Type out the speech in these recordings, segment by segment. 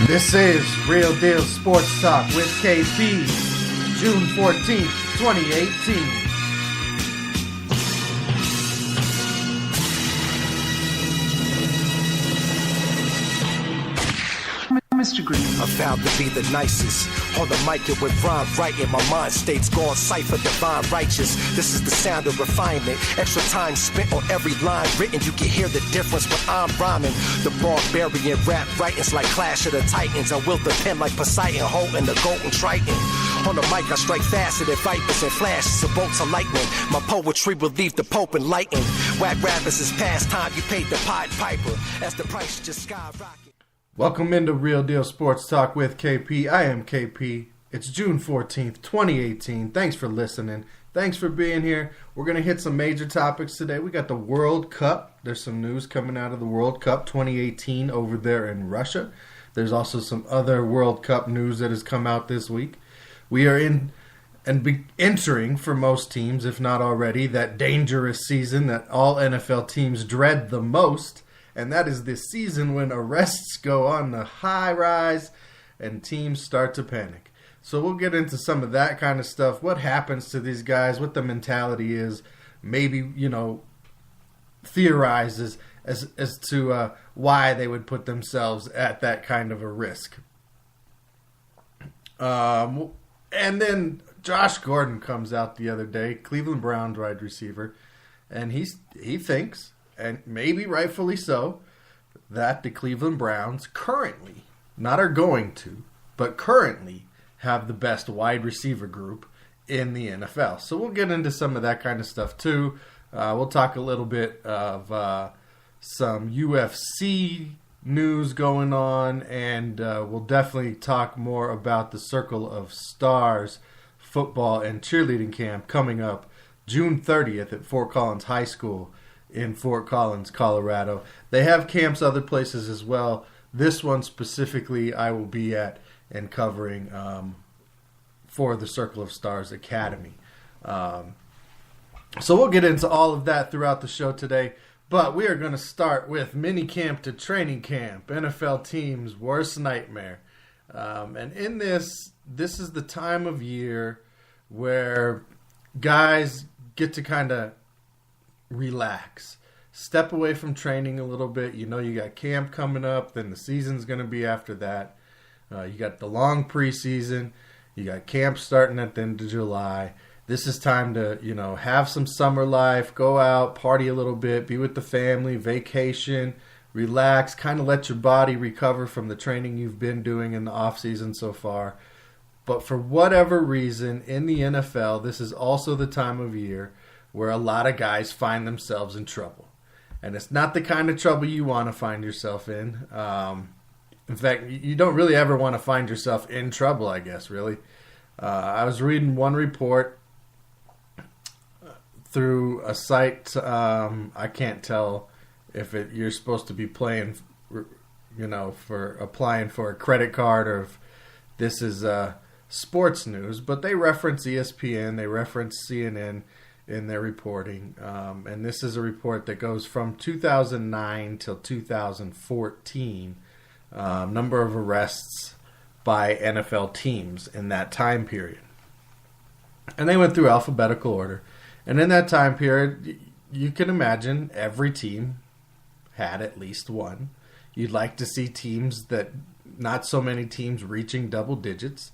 This is Real Deal Sports Talk with KP, June 14th, 2018. Mr. Green. I'm found to be the nicest. On the mic it with rhyme writing. My mind states gone cipher, divine righteous. This is the sound of refinement. Extra time spent on every line written. You can hear the difference when I'm rhyming. The barbarian rap writings like Clash of the Titans. I wield the pen like Poseidon holding the golden triton. On the mic I strike faster than vipers and flashes of bolts of lightning. My poetry will leave the Pope enlightened. Whack rappers is pastime. You paid the Pied Piper as the price just skyrocket. Welcome into Real Deal Sports Talk with KP. I am KP. It's June 14th, 2018. Thanks for listening. Thanks for being here. We're going to hit some major topics today. We got the World Cup. There's some news coming out of the World Cup 2018 over there in Russia. There's also some other World Cup news that has come out this week. We are entering, for most teams, if not already, that dangerous season that all NFL teams dread the most. And that is the season when arrests go on the high rise and teams start to panic. So we'll get into some of that kind of stuff. What happens to these guys, what the mentality is, maybe, theorize as to why they would put themselves at that kind of a risk. And then Josh Gordon comes out the other day, Cleveland Browns wide receiver, and he thinks, and maybe rightfully so, that the Cleveland Browns currently, not are going to, but currently have the best wide receiver group in the NFL. So we'll get into some of that kind of stuff too. We'll talk a little bit of some UFC news going on, and we'll definitely talk more about the Circle of Stars football and cheerleading camp coming up June 30th at Fort Collins High School in Fort Collins, Colorado. They have camps other places as well. This one specifically I will be at and covering for the Circle of Stars Academy. So we'll get into all of that throughout the show today. But we are going to start with mini camp to training camp, NFL teams' worst nightmare. And in this is the time of year where guys get to kind of relax, step away from training a little bit. You got camp coming up, then the season's going to be after that. You got the long preseason, you got camp starting at the end of July. This is time to, have some summer life, go out, party a little bit, be with the family, vacation, relax, kind of let your body recover from the training you've been doing in the off season so far. But for whatever reason, in the NFL, this is also the time of year where a lot of guys find themselves in trouble. And it's not the kind of trouble you want to find yourself in. In fact, you don't really ever want to find yourself in trouble, I guess, really. I was reading one report through a site. I can't tell if you're supposed to be playing, for applying for a credit card or if this is sports news. But they reference ESPN, they reference CNN in their reporting, and this is a report that goes from 2009 till 2014, number of arrests by NFL teams in that time period. And they went through alphabetical order, and in that time period, you can imagine every team had at least one. You'd like to see teams that, not so many teams reaching double digits.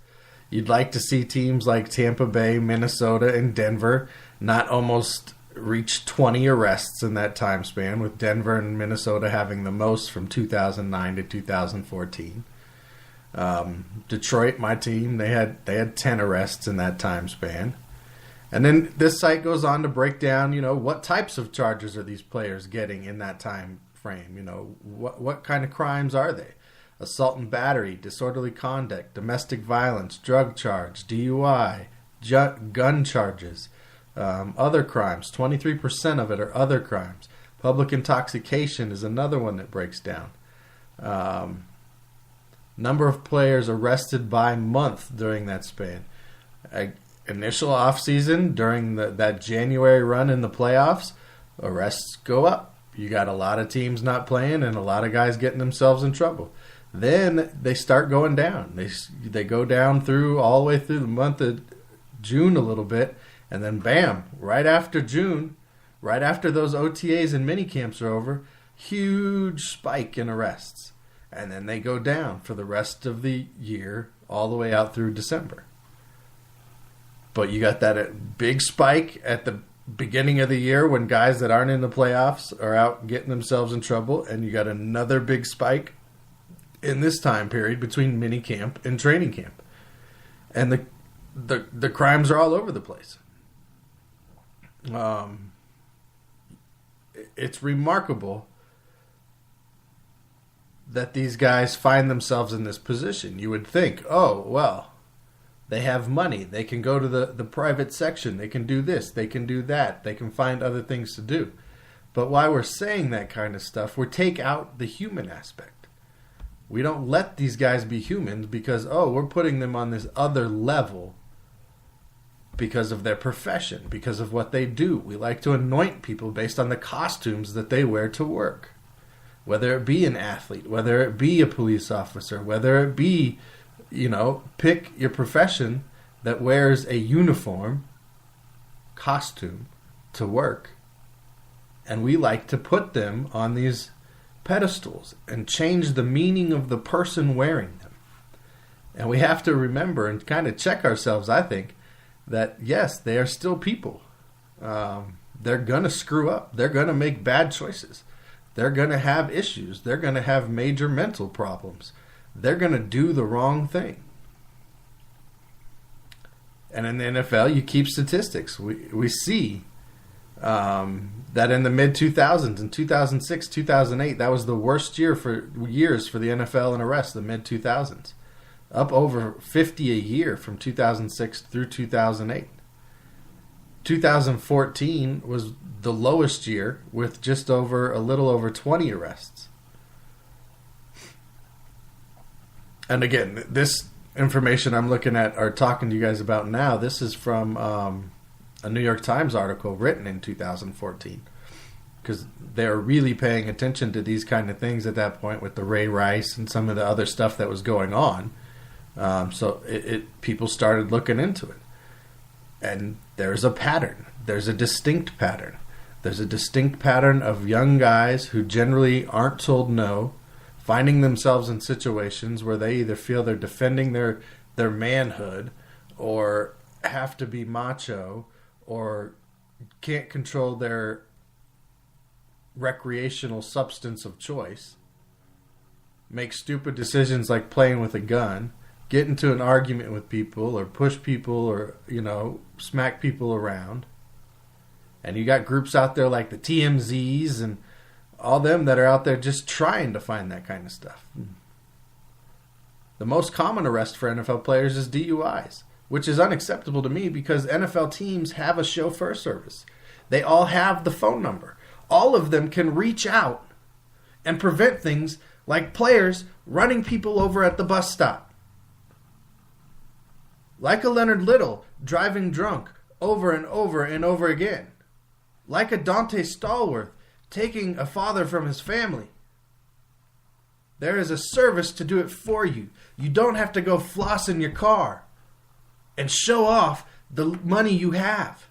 You'd like to see teams like Tampa Bay, Minnesota, and Denver not almost reach 20 arrests in that time span, with Denver and Minnesota having the most from 2009 to 2014. Detroit, my team, they had 10 arrests in that time span. And then this site goes on to break down, what types of charges are these players getting in that time frame? What kind of crimes are they? Assault and battery, disorderly conduct, domestic violence, drug charge, DUI, gun charges, other crimes. 23% of it are other crimes. Public intoxication is another one that breaks down. Number of players arrested by month during that span. Initial offseason, during that January run in the playoffs, arrests go up. You got a lot of teams not playing and a lot of guys getting themselves in trouble. Then they start going down. They go down through all the way through the month of June a little bit, and then bam, right after June, right after those OTAs and mini camps are over, huge spike in arrests. And then they go down for the rest of the year all the way out through December. But you got that big spike at the beginning of the year when guys that aren't in the playoffs are out getting themselves in trouble, and you got another big spike in this time period between mini camp and training camp. And the crimes are all over the place. It's remarkable that these guys find themselves in this position. You would think, oh, well, they have money. They can go to the private section. They can do this. They can do that. They can find other things to do. But while we're saying that kind of stuff, we take out the human aspect. We don't let these guys be humans because, oh, we're putting them on this other level because of their profession, because of what they do. We like to anoint people based on the costumes that they wear to work. Whether it be an athlete, whether it be a police officer, whether it be, pick your profession that wears a uniform, costume to work. And we like to put them on these pedestals and change the meaning of the person wearing them. And we have to remember and kind of check ourselves, I think, that yes, they are still people. They're going to screw up. They're going to make bad choices. They're going to have issues. They're going to have major mental problems. They're going to do the wrong thing. And in the NFL, you keep statistics. We see that in the mid-2000s, in 2006, 2008, that was the worst years for the NFL in arrests, the mid-2000s. Up over 50 a year from 2006 through 2008. 2014 was the lowest year with just a little over 20 arrests. And again, this information I'm looking at or talking to you guys about now, this is from a New York Times article written in 2014. Because they're really paying attention to these kind of things at that point with the Ray Rice and some of the other stuff that was going on. So people started looking into it. And there's a pattern. There's a distinct pattern. There's a distinct pattern of young guys who generally aren't told no, finding themselves in situations where they either feel they're defending their manhood or have to be macho or can't control their recreational substance of choice, make stupid decisions like playing with a gun, get into an argument with people or push people or, smack people around. And you got groups out there like the TMZs and all them that are out there just trying to find that kind of stuff. The most common arrest for NFL players is DUIs, which is unacceptable to me because NFL teams have a chauffeur service. They all have the phone number. All of them can reach out and prevent things like players running people over at the bus stop. Like a Leonard Little driving drunk over and over and over again. Like a Dante Stallworth taking a father from his family. There is a service to do it for you. You don't have to go floss in your car and show off the money you have.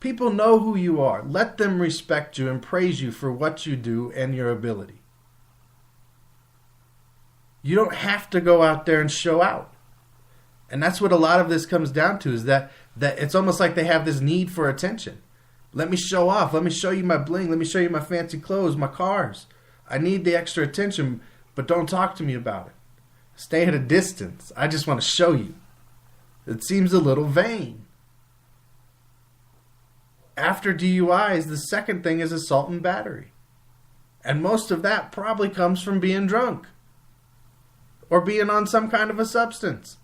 People know who you are. Let them respect you and praise you for what you do and your ability. You don't have to go out there and show out. And that's what a lot of this comes down to, is that it's almost like they have this need for attention. Let me show off. Let me show you my bling. Let me show you my fancy clothes, my cars. I need the extra attention, but don't talk to me about it. Stay at a distance. I just want to show you. It seems a little vain. After DUIs, the second thing is assault and battery. And most of that probably comes from being drunk or being on some kind of a substance.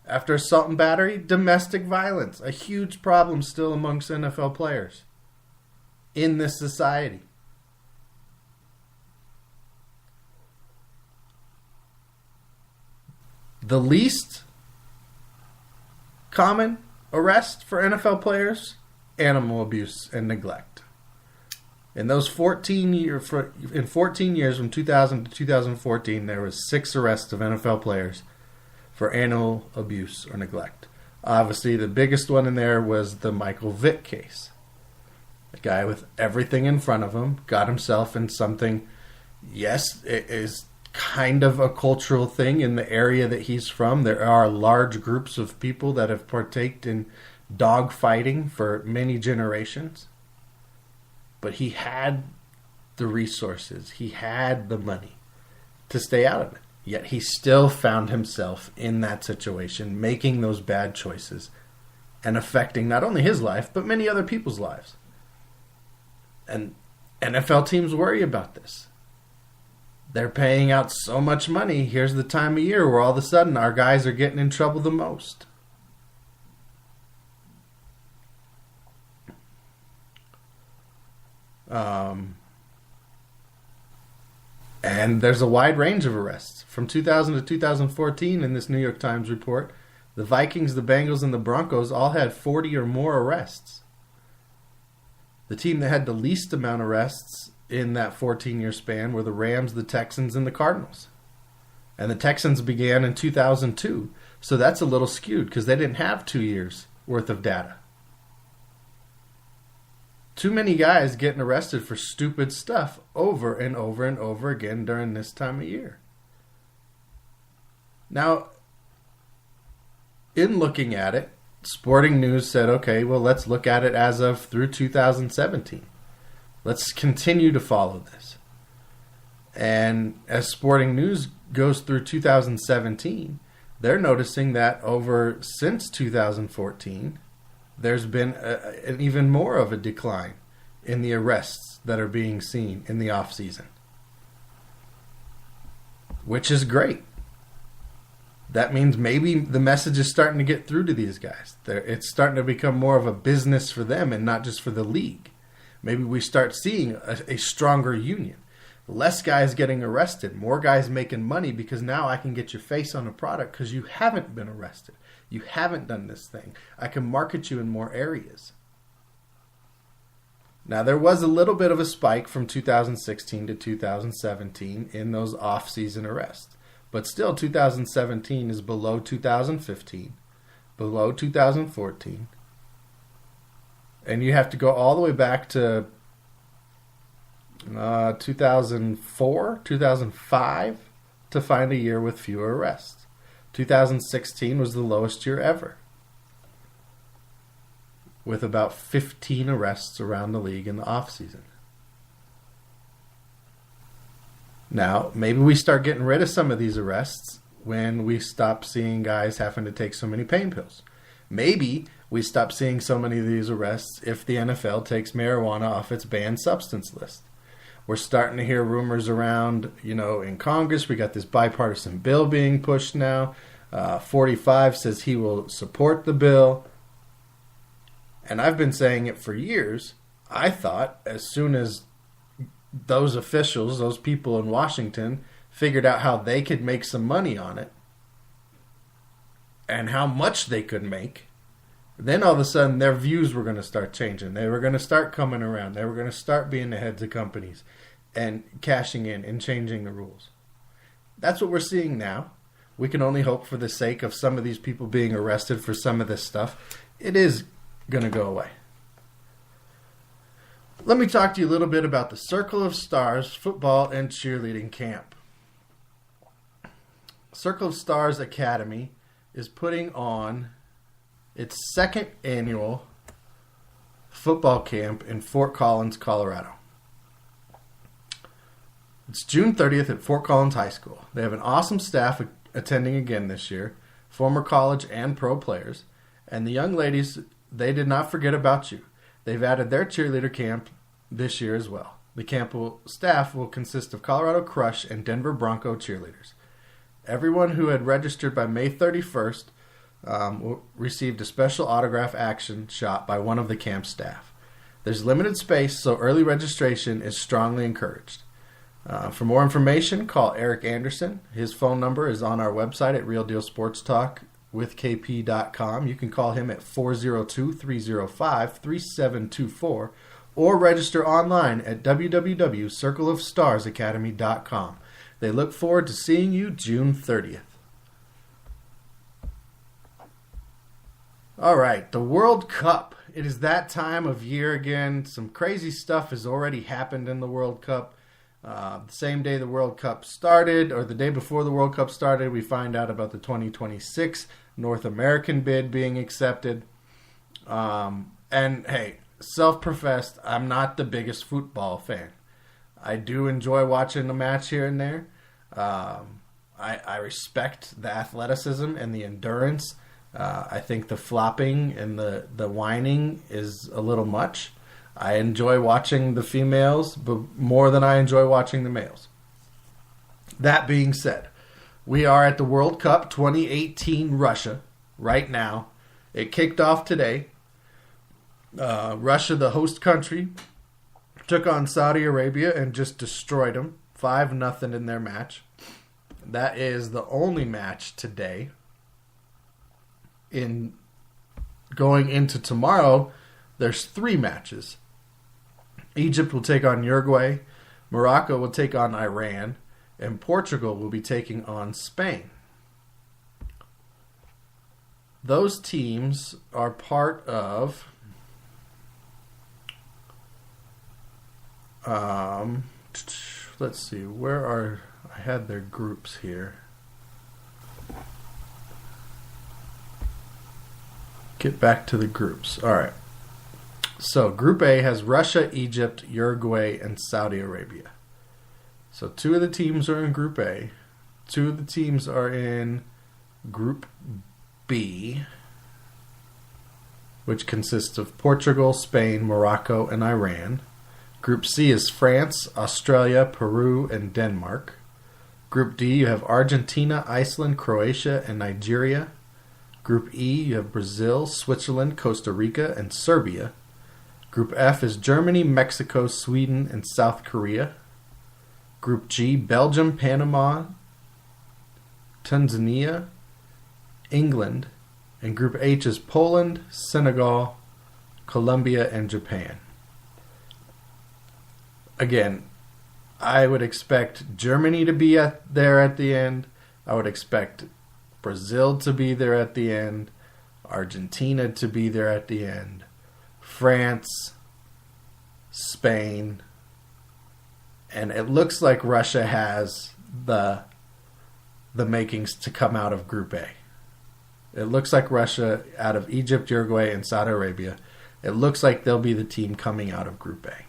After assault and battery, domestic violence, a huge problem still amongst NFL players in this society. The least common arrest for NFL players, animal abuse and neglect. In those 14 years from 2000 to 2014, there was 6 arrests of NFL players for animal abuse or neglect. Obviously, the biggest one in there was the Michael Vick case. The guy with everything in front of him got himself in something, yes, it is kind of a cultural thing in the area that he's from. There are large groups of people that have partaked in dog fighting for many generations. But he had the resources, he had the money to stay out of it. Yet he still found himself in that situation, making those bad choices and affecting not only his life, but many other people's lives. And NFL teams worry about this. They're paying out so much money. Here's the time of year where all of a sudden our guys are getting in trouble the most. And there's a wide range of arrests. From 2000 to 2014, in this New York Times report, the Vikings, the Bengals, and the Broncos all had 40 or more arrests. The team that had the least amount of arrests in that 14-year span were the Rams, the Texans, and the Cardinals. And the Texans began in 2002, so that's a little skewed because they didn't have 2 years worth of data. Too many guys getting arrested for stupid stuff over and over and over again during this time of year. Now, in looking at it, Sporting News said, okay, well, let's look at it as of through 2017. Let's continue to follow this. And as Sporting News goes through 2017, they're noticing that since 2014, there's been an even more of a decline in the arrests that are being seen in the off-season. Which is great. That means maybe the message is starting to get through to these guys. It's starting to become more of a business for them and not just for the league. Maybe we start seeing a stronger union. Less guys getting arrested, more guys making money because now I can get your face on a product because you haven't been arrested. You haven't done this thing. I can market you in more areas. Now, there was a little bit of a spike from 2016 to 2017 in those off-season arrests. But still, 2017 is below 2015, below 2014. And you have to go all the way back to 2004, 2005 to find a year with fewer arrests. 2016 was the lowest year ever, with about 15 arrests around the league in the offseason. Now, maybe we start getting rid of some of these arrests when we stop seeing guys having to take so many pain pills. Maybe we stop seeing so many of these arrests if the NFL takes marijuana off its banned substance list. We're starting to hear rumors around, in Congress. We got this bipartisan bill being pushed now. 45 says he will support the bill. And I've been saying it for years. I thought as soon as those officials, those people in Washington, figured out how they could make some money on it and how much they could make, then all of a sudden their views were going to start changing. They were going to start coming around. They were going to start being the heads of companies and cashing in and changing the rules. That's what we're seeing now. We can only hope for the sake of some of these people being arrested for some of this stuff, it is going to go away. Let me talk to you a little bit about the Circle of Stars football and cheerleading camp. Circle of Stars Academy is putting on its second annual football camp in Fort Collins, Colorado. It's June 30th at Fort Collins High School. They have an awesome staff attending again this year, former college and pro players. And the young ladies, they did not forget about you. They've added their cheerleader camp this year as well. The camp staff will consist of Colorado Crush and Denver Bronco cheerleaders. Everyone who had registered by May 31st received a special autograph action shot by one of the camp staff. There's limited space, so early registration is strongly encouraged. For more information, call Eric Anderson. His phone number is on our website at realdealsportstalkwithkp.com. You can call him at 402-305-3724, or register online at www.circleofstarsacademy.com. They look forward to seeing you June 30th. All right, the World Cup. It is that time of year again. Some crazy stuff has already happened in the World Cup. The same day the World Cup started, or the day before the World Cup started, we find out about the 2026 North American bid being accepted. And hey, self-professed, I'm not the biggest football fan. I do enjoy watching a match here and there. I respect the athleticism and the endurance. I think the flopping and the whining is a little much. I enjoy watching the females, but more than I enjoy watching the males. That being said, we are at the World Cup 2018 Russia right now. It kicked off today. Russia, the host country, took on Saudi Arabia and just destroyed them. 5-0 in their match. That is the only match today. In going into tomorrow, there's 3 matches. Egypt will take on Uruguay, Morocco will take on Iran, and Portugal will be taking on Spain. Those teams are part of let's see, I had their groups here. Get back to the groups. All right. So Group A has Russia, Egypt, Uruguay, and Saudi Arabia. So 2 of the teams are in Group A. 2 of the teams are in Group B, which consists of Portugal, Spain, Morocco, and Iran. Group C is France, Australia, Peru, and Denmark. Group D, you have Argentina, Iceland, Croatia, and Nigeria. Group E, you have Brazil, Switzerland, Costa Rica, and Serbia. Group F is Germany, Mexico, Sweden, and South Korea. Group G, Belgium, Panama, Tanzania, England. And Group H is Poland, Senegal, Colombia, and Japan. Again, I would expect Germany to be there at the end. I would expect Brazil to be there at the end. Argentina to be there at the end. France, Spain, and it looks like Russia has the makings to come out of Group A. It looks like Russia, out of Egypt, Uruguay, and Saudi Arabia, it looks like they'll be the team coming out of Group A.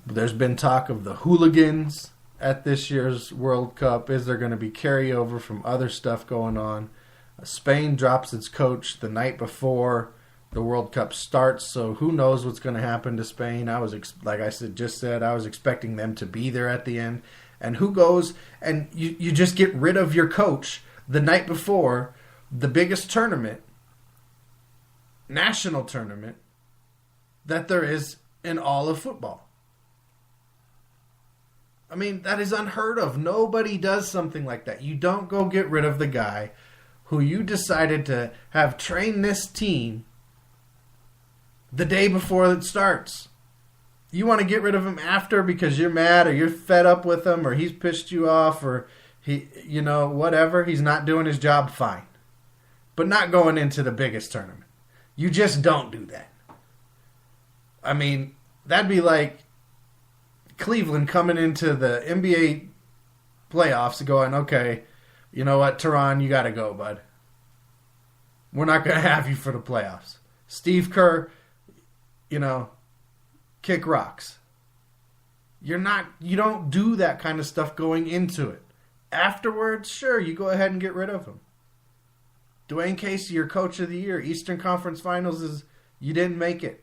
There's been talk of the hooligans at this year's World Cup. Is there going to be carryover from other stuff going on? Spain drops its coach the night before the World Cup starts, so who knows what's going to happen to Spain. I was, like I said, I was expecting them to be there at the end. And who goes and you just get rid of your coach the night before the biggest tournament, national tournament, that there is in all of football. I mean, that is unheard of. Nobody does something like that. You don't go get rid of the guy who you decided to have train this team the day before it starts. You want to get rid of him after because you're mad or you're fed up with him or he's pissed you off or whatever. He's not doing his job, fine. But not going into the biggest tournament. You just don't do that. I mean, that'd be like Cleveland coming into the NBA playoffs and going, okay, you know what, Tehran, you got to go, bud. We're not going to have you for the playoffs. Steve Kerr, kick rocks. You don't do that kind of stuff going into it. Afterwards, sure, you go ahead and get rid of him. Dwayne Casey, your coach of the year, Eastern Conference Finals you didn't make it.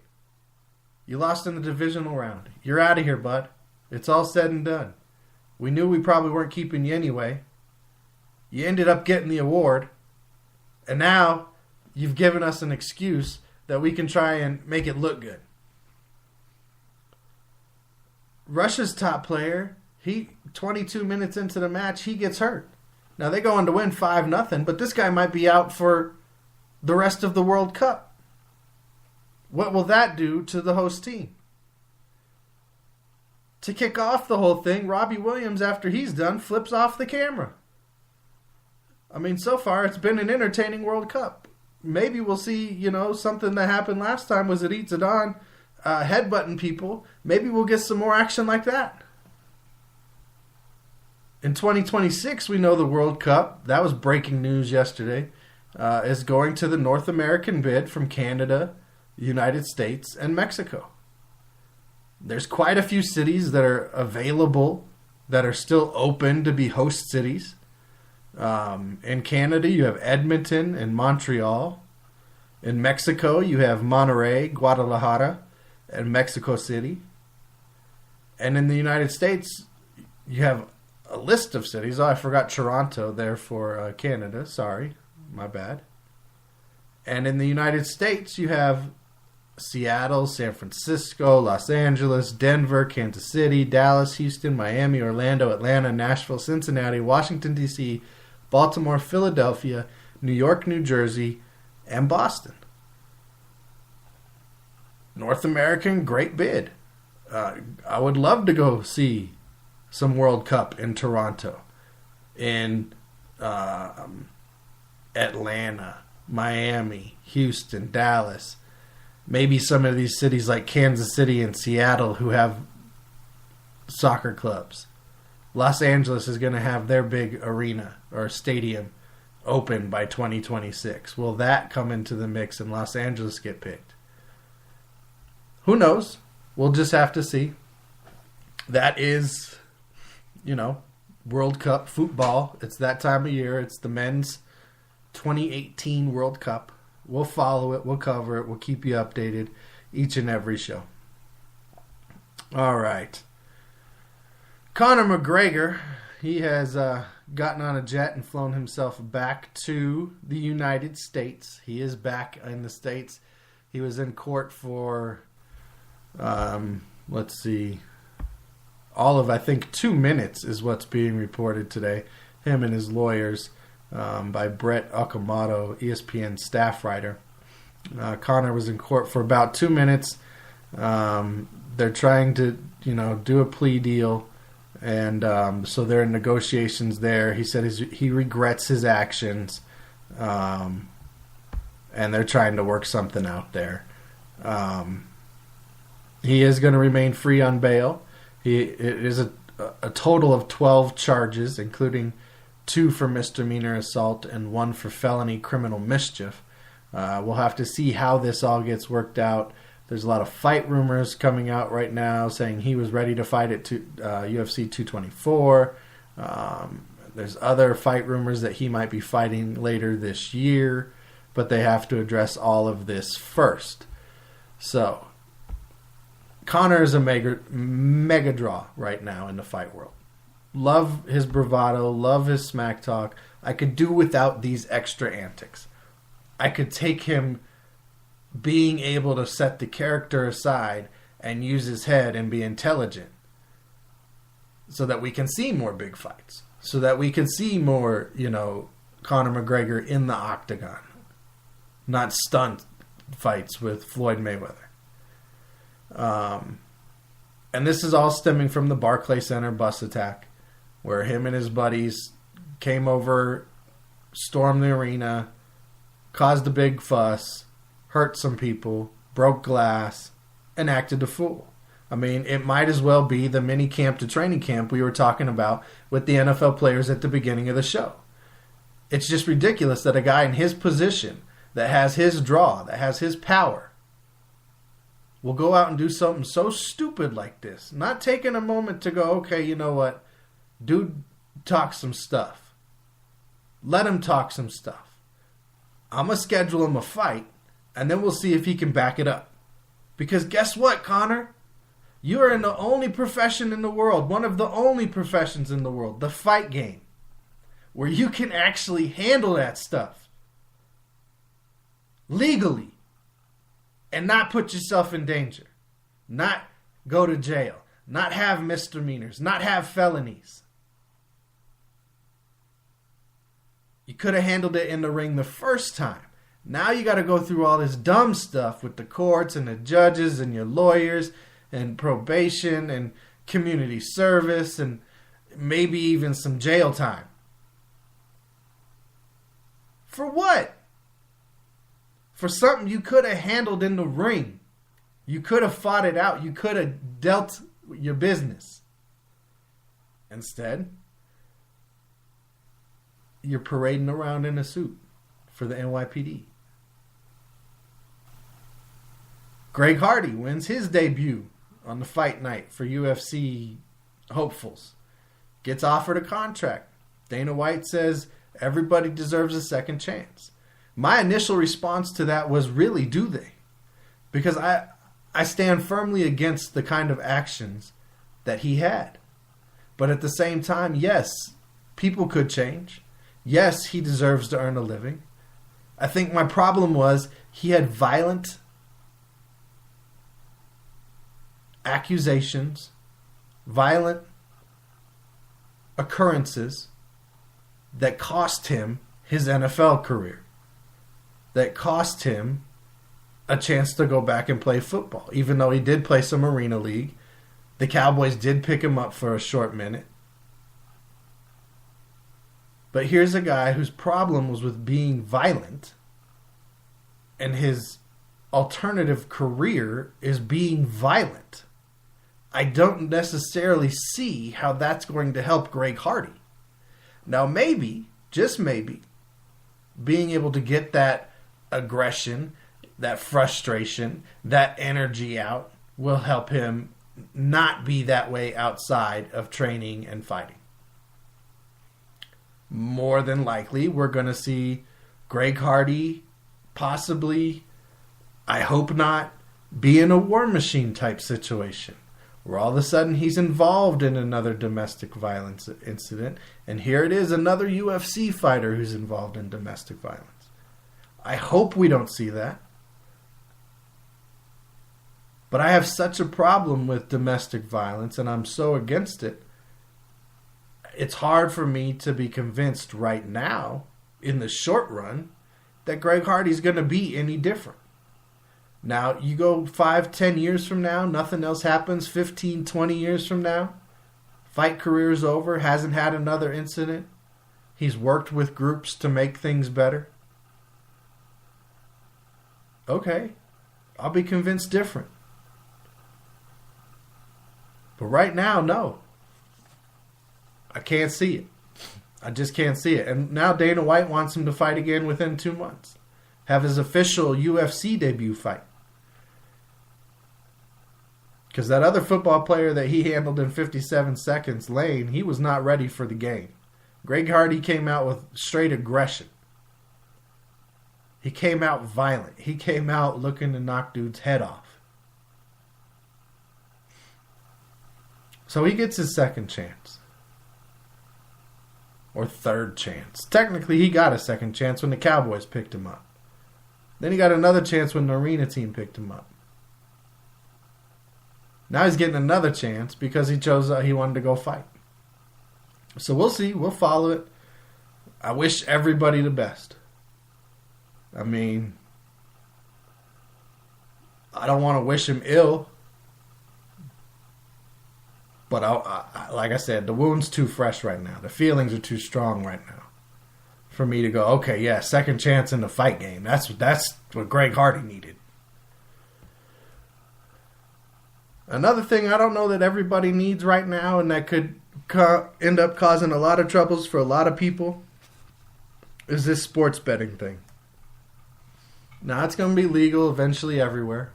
You lost in the divisional round. You're out of here, bud. It's all said and done. We knew we probably weren't keeping you anyway. You ended up getting the award. And now you've given us an excuse that we can try and make it look good. Russia's top player, 22 minutes into the match, he gets hurt. Now they go on to win 5-0, but this guy might be out for the rest of the World Cup. What will that do to the host team? To kick off the whole thing, Robbie Williams, after he's done, flips off the camera. I mean, so far it's been an entertaining World Cup. Maybe we'll see, something that happened last time was Edith Zidane headbutting people. Maybe we'll get some more action like that. In 2026, we know the World Cup, that was breaking news yesterday, is going to the North American bid from Canada, United States, and Mexico. There's quite a few cities that are available, that are still open to be host cities. In Canada, you have Edmonton and Montreal. In Mexico, you have Monterrey, Guadalajara, and Mexico City. And in the United States, you have a list of cities. Oh, I forgot Toronto there for Canada. Sorry, my bad. And in the United States, you have Seattle, San Francisco, Los Angeles, Denver, Kansas City, Dallas, Houston, Miami, Orlando, Atlanta, Nashville, Cincinnati, Washington, D.C., Baltimore, Philadelphia, New York, New Jersey, and Boston. North American, great bid. I would love to go see some World Cup in Toronto, in Atlanta, Miami, Houston, Dallas. Maybe some of these cities like Kansas City and Seattle who have soccer clubs. Los Angeles is going to have their big arena or stadium open by 2026. Will that come into the mix and Los Angeles get picked? Who knows? We'll just have to see. That is, World Cup football. It's that time of year. It's the men's 2018 World Cup. We'll follow it. We'll cover it. We'll keep you updated each and every show. All right. Conor McGregor, he has gotten on a jet and flown himself back to the United States. He is back in the States. He was in court for, all of, I think, 2 minutes is what's being reported today. Him and his lawyers. By Brett Okamoto, ESPN staff writer. Conor was in court for about 2 minutes. They're trying to, do a plea deal, and so they're in negotiations there. He said he regrets his actions, and they're trying to work something out there. He is going to remain free on bail. It is a total of 12 charges, including 2 for misdemeanor assault and 1 for felony criminal mischief. We'll have to see how this all gets worked out. There's a lot of fight rumors coming out right now saying he was ready to fight at UFC 224. There's other fight rumors that he might be fighting later this year, but they have to address all of this first. So, Conor is a mega draw right now in the fight world. Love his bravado, love his smack talk. I could do without these extra antics. I could take him being able to set the character aside and use his head and be intelligent so that we can see more big fights. So that we can see more, Conor McGregor in the octagon. Not stunt fights with Floyd Mayweather. And this is all stemming from the Barclays Center bus attack, where him and his buddies came over, stormed the arena, caused a big fuss, hurt some people, broke glass, and acted a fool. I mean, it might as well be the mini camp to training camp we were talking about with the NFL players at the beginning of the show. It's just ridiculous that a guy in his position, that has his draw, that has his power, will go out and do something so stupid like this. Not taking a moment to go, okay, you know what? Dude, talk some stuff. Let him talk some stuff. I'm going to schedule him a fight, and then we'll see if he can back it up. Because guess what, Conor? You are in the only profession in the world, one of the only professions in the world, the fight game, where you can actually handle that stuff legally and not put yourself in danger, not go to jail, not have misdemeanors, not have felonies. You could have handled it in the ring the first time. Now you got to go through all this dumb stuff with the courts and the judges and your lawyers and probation and community service and maybe even some jail time. For what? For something you could have handled in the ring. You could have fought it out. You could have dealt your business. Instead, you're parading around in a suit for the NYPD. Greg Hardy wins his debut on the fight night for UFC hopefuls. Gets offered a contract. Dana White says everybody deserves a second chance. My initial response to that was, really, do they? Because I stand firmly against the kind of actions that he had. But at the same time, yes, people could change. Yes, he deserves to earn a living. I think my problem was he had violent accusations, violent occurrences that cost him his NFL career, that cost him a chance to go back and play football. Even though he did play some Arena League, the Cowboys did pick him up for a short minute. But here's a guy whose problem was with being violent, and his alternative career is being violent. I don't necessarily see how that's going to help Greg Hardy. Now maybe, just maybe, being able to get that aggression, that frustration, that energy out will help him not be that way outside of training and fighting. More than likely, we're going to see Greg Hardy possibly, I hope not, be in a War Machine type situation where all of a sudden he's involved in another domestic violence incident, and here it is, another UFC fighter who's involved in domestic violence. I hope we don't see that. But I have such a problem with domestic violence, and I'm so against it. It's hard for me to be convinced right now, in the short run, that Greg Hardy's going to be any different. Now, you go 5, 10 years from now, nothing else happens, 15, 20 years from now, fight career's over, hasn't had another incident, he's worked with groups to make things better. Okay, I'll be convinced different. But right now, no. I can't see it. I just can't see it. And now Dana White wants him to fight again within 2 months. Have his official UFC debut fight. Because that other football player that he handled in 57 seconds, Lane, he was not ready for the game. Greg Hardy came out with straight aggression. He came out violent. He came out looking to knock dude's head off. So he gets his second chance. Or third chance. Technically, he got a second chance when the Cowboys picked him up. Then he got another chance when the Arena team picked him up. Now he's getting another chance because he chose he wanted to go fight. So we'll see. We'll follow it. I wish everybody the best. I mean, I don't want to wish him ill. But like I said, the wound's too fresh right now. The feelings are too strong right now for me to go, okay, yeah, second chance in the fight game. That's what Greg Hardy needed. Another thing I don't know that everybody needs right now, and that could end up causing a lot of troubles for a lot of people, is this sports betting thing. Now, it's going to be legal eventually everywhere.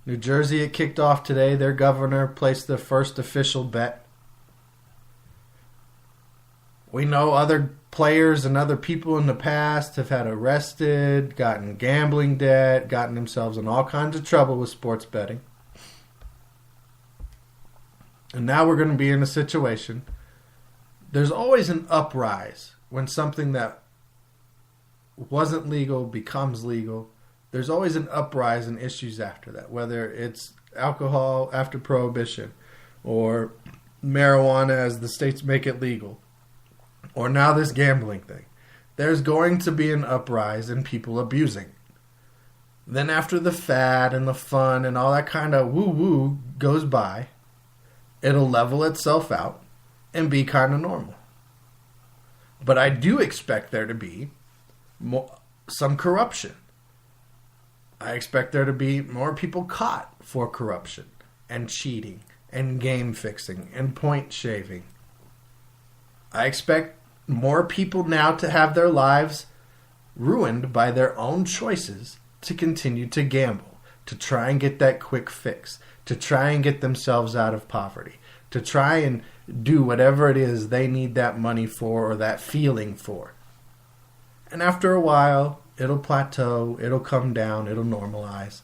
New Jersey, it kicked off today. Their governor placed the first official bet. We know other players and other people in the past have had arrested, gotten gambling debt, gotten themselves in all kinds of trouble with sports betting. And now we're going to be in a situation. There's always an uprise when something that wasn't legal becomes legal. There's always an uprise in issues after that, whether it's alcohol after prohibition or marijuana as the states make it legal, or now this gambling thing. there's going to be an uprise in people abusing it. Then after the fad and the fun and all that kind of woo-woo goes by, it'll level itself out and be kind of normal. But I do expect there to be some corruption. I expect there to be more people caught for corruption and cheating and game fixing and point shaving. I expect more people now to have their lives ruined by their own choices to continue to gamble, to try and get that quick fix, to try and get themselves out of poverty, to try and do whatever it is they need that money for or that feeling for. And after a while, it'll plateau, it'll come down, it'll normalize.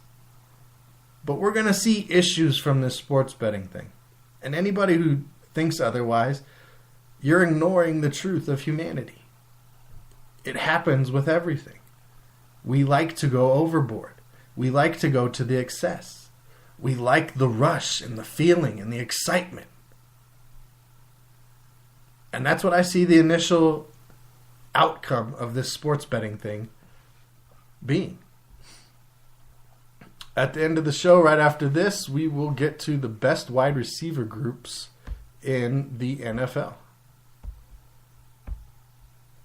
But we're going to see issues from this sports betting thing. And anybody who thinks otherwise, you're ignoring the truth of humanity. It happens with everything. We like to go overboard. We like to go to the excess. We like the rush and the feeling and the excitement. And that's what I see the initial outcome of this sports betting thing being. At the end of the show, right after this, we will get to the best wide receiver groups in the NFL.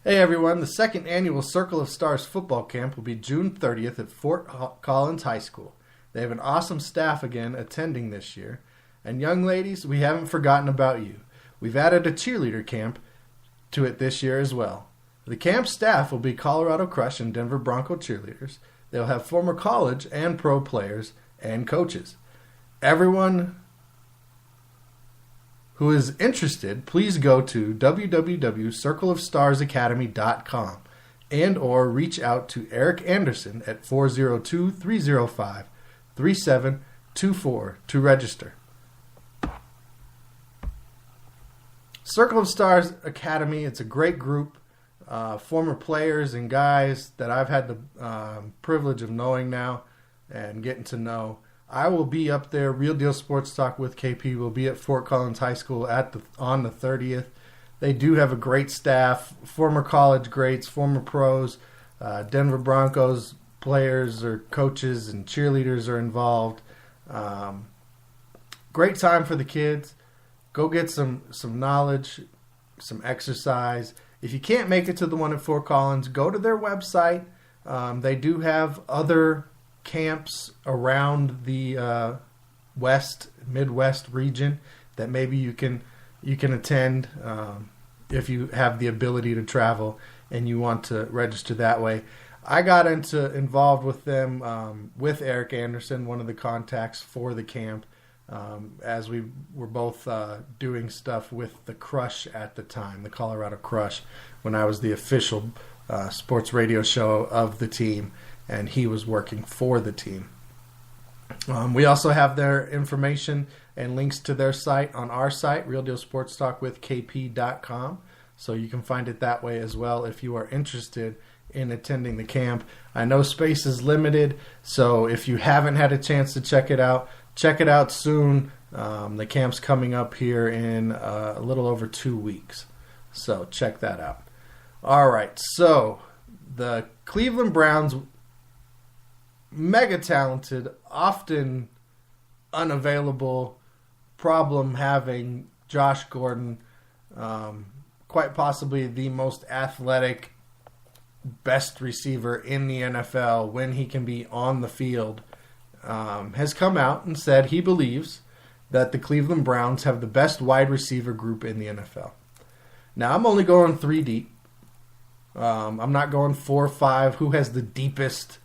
Hey everyone, the second annual Circle of Stars football camp will be June 30th at Fort Collins High School. They have an awesome staff again attending this year. And young ladies, we haven't forgotten about you. We've added a cheerleader camp to it this year as well. The camp staff will be Colorado Crush and Denver Bronco cheerleaders. They'll have former college and pro players and coaches. Everyone who is interested, please go to www.circleofstarsacademy.com and or reach out to Eric Anderson at 402-305-3724 to register. Circle of Stars Academy, it's a great group. Former players and guys that I've had the privilege of knowing now and getting to know. I will be up there. Real Deal Sports Talk with KP will be at Fort Collins High School on the 30th. They do have a great staff, former college greats, former pros, Denver Broncos players or coaches and cheerleaders are involved. Great time for the kids. Go get some knowledge, some exercise. If you can't make it to the one at Fort Collins, go to their website. They do have other camps around the Midwest region that maybe you can attend if you have the ability to travel and you want to register that way. I got involved with them with Eric Anderson, one of the contacts for the camp, as we were both doing stuff with the Crush at the time, the Colorado Crush, when I was the official sports radio show of the team, and he was working for the team. We also have their information and links to their site on our site, realdealsportstalkwithkp.com, so you can find it that way as well if you are interested in attending the camp. I know space is limited, so if you haven't had a chance to check it out soon. The camp's coming up here in a little over 2 weeks, so check that out. All right, so the Cleveland Browns, mega talented, often unavailable, problem-having Josh Gordon, quite possibly the most athletic, best receiver in the NFL when he can be on the field, has come out and said he believes that the Cleveland Browns have the best wide receiver group in the NFL. Now, I'm only going 3 deep. I'm not going 4 or 5. Who has the deepest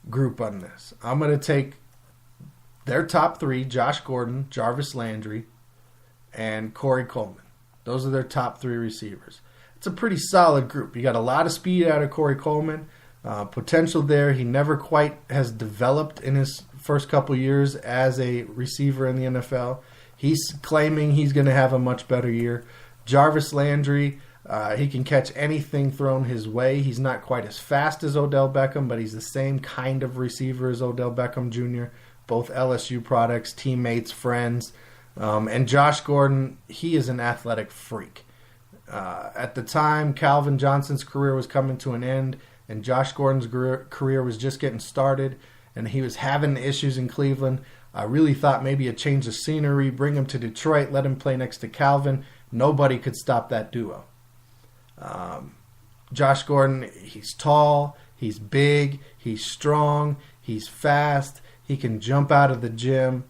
group on this? I'm going to take their top 3, Josh Gordon, Jarvis Landry, and Corey Coleman. Those are their top 3 receivers. It's a pretty solid group. You got a lot of speed out of Corey Coleman. Potential there. He never quite has developed in his first couple years as a receiver in the NFL. He's claiming he's going to have a much better year. Jarvis Landry, he can catch anything thrown his way. He's not quite as fast as Odell Beckham, but he's the same kind of receiver as Odell Beckham Jr., both LSU products, teammates, friends. And Josh Gordon, he is an athletic freak. At the time, Calvin Johnson's career was coming to an end, and Josh Gordon's career was just getting started, and he was having issues in Cleveland. I really thought maybe a change of scenery, bring him to Detroit, let him play next to Calvin. Nobody could stop that duo. Josh Gordon, he's tall, he's big, he's strong, he's fast, he can jump out of the gym.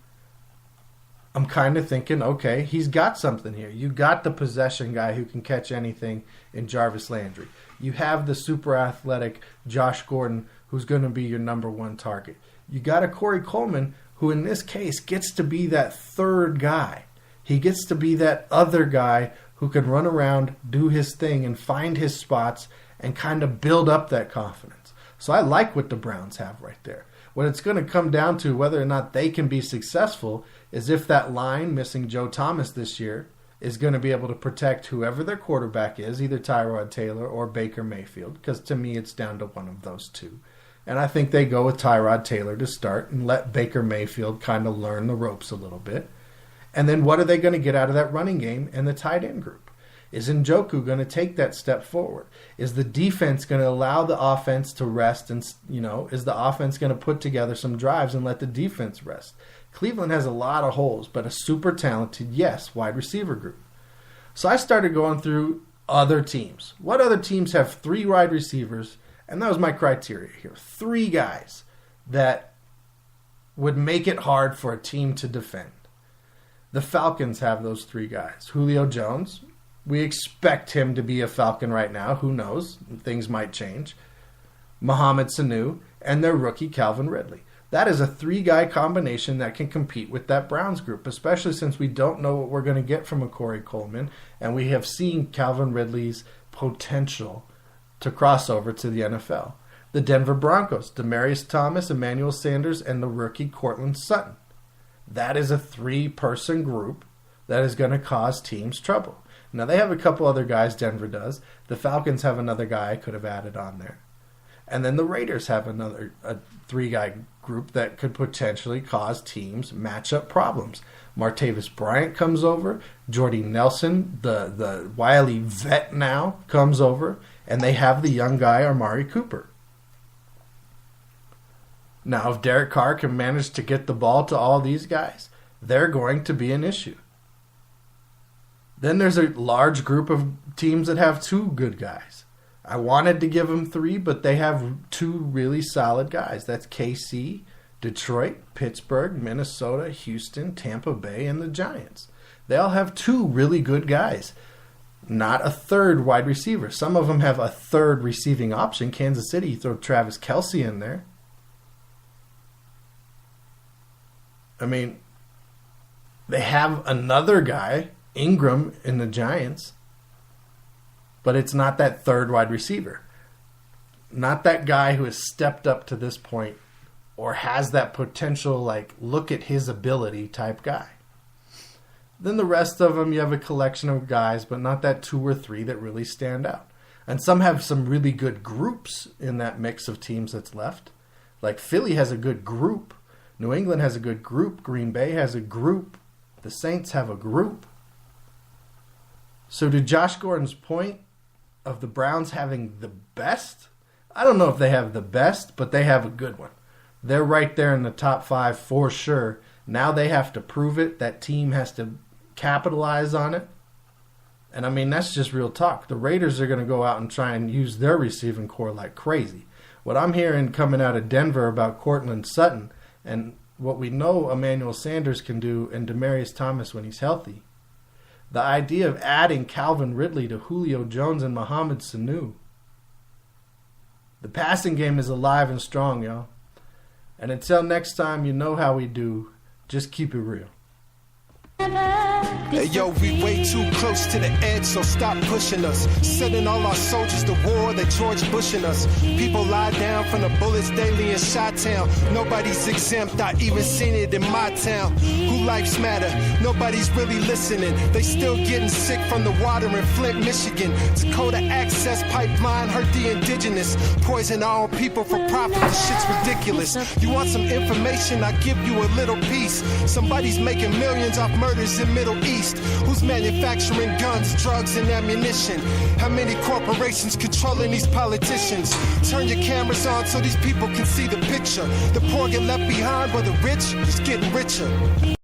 I'm kind of thinking, okay, he's got something here. You got the possession guy who can catch anything in Jarvis Landry. You have the super athletic Josh Gordon who's going to be your number one target. You got a Corey Coleman who in this case gets to be that third guy. He gets to be that other guy who can run around, do his thing, and find his spots and kind of build up that confidence. So I like what the Browns have right there. What it's going to come down to, whether or not they can be successful, is if that line, missing Joe Thomas this year, is going to be able to protect whoever their quarterback is, either Tyrod Taylor or Baker Mayfield, because to me it's down to one of those two. And I think they go with Tyrod Taylor to start and let Baker Mayfield kind of learn the ropes a little bit. And then what are they going to get out of that running game and the tight end group? Is Njoku going to take that step forward? Is the defense going to allow the offense to rest? And, is the offense going to put together some drives and let the defense rest? Cleveland has a lot of holes, but a super talented, wide receiver group. So I started going through other teams. What other teams have 3 wide receivers? And that was my criteria here. 3 guys that would make it hard for a team to defend. The Falcons have those 3 guys. Julio Jones. We expect him to be a Falcon right now. Who knows? Things might change. Mohamed Sanu and their rookie Calvin Ridley. That is a 3-guy combination that can compete with that Browns group, especially since we don't know what we're going to get from a Corey Coleman, and we have seen Calvin Ridley's potential to cross over to the NFL. The Denver Broncos, Demaryius Thomas, Emmanuel Sanders, and the rookie Courtland Sutton. That is a 3-person group that is going to cause teams trouble. Now, they have a couple other guys, Denver does. The Falcons have another guy I could have added on there. And then the Raiders have a 3-guy group that could potentially cause teams matchup problems. Martavis Bryant comes over. Jordy Nelson, the wily vet now, comes over. And they have the young guy, Amari Cooper. Now, if Derek Carr can manage to get the ball to all these guys, they're going to be an issue. Then there's a large group of teams that have 2 good guys. I wanted to give them 3, but they have 2 really solid guys. That's KC, Detroit, Pittsburgh, Minnesota, Houston, Tampa Bay, and the Giants. They all have 2 really good guys. Not a 3rd wide receiver. Some of them have a 3rd receiving option. Kansas City, you throw Travis Kelce in there. I mean, they have another guy, Ingram, in the Giants, but it's not that 3rd wide receiver. Not that guy who has stepped up to this point or has that potential, look at his ability type guy. Then the rest of them, you have a collection of guys, but not that 2 or 3 that really stand out. And some have some really good groups in that mix of teams that's left. Like Philly has a good group. New England has a good group. Green Bay has a group. The Saints have a group. So to Josh Gordon's point of the Browns having the best, I don't know if they have the best, but they have a good one. They're right there in the top 5 for sure. Now they have to prove it. That team has to capitalize on it. And I mean, that's just real talk. The Raiders are going to go out and try and use their receiving core like crazy. What I'm hearing coming out of Denver about Courtland Sutton and what we know Emmanuel Sanders can do and Demaryius Thomas when he's healthy, the idea of adding Calvin Ridley to Julio Jones and Mohamed Sanu. The passing game is alive and strong, y'all. And until next time, you know how we do. Just keep it real. Hey, yo, we way too close to the edge, so stop pushing us. Sending all our soldiers to war, they George Bushing us. People lie down from the bullets daily in Chi-Town. Nobody's exempt, I even seen it in my town. Who lives matter? Nobody's really listening. They still getting sick from the water in Flint, Michigan. Dakota Access Pipeline hurt the indigenous. Poison our own people for profit, this shit's ridiculous. You want some information, I give you a little piece. Somebody's making millions off murders in Middle Middle East? Who's manufacturing guns, drugs, and ammunition? How many corporations controlling these politicians? Turn your cameras on so these people can see the picture. The poor get left behind while the rich just getting richer.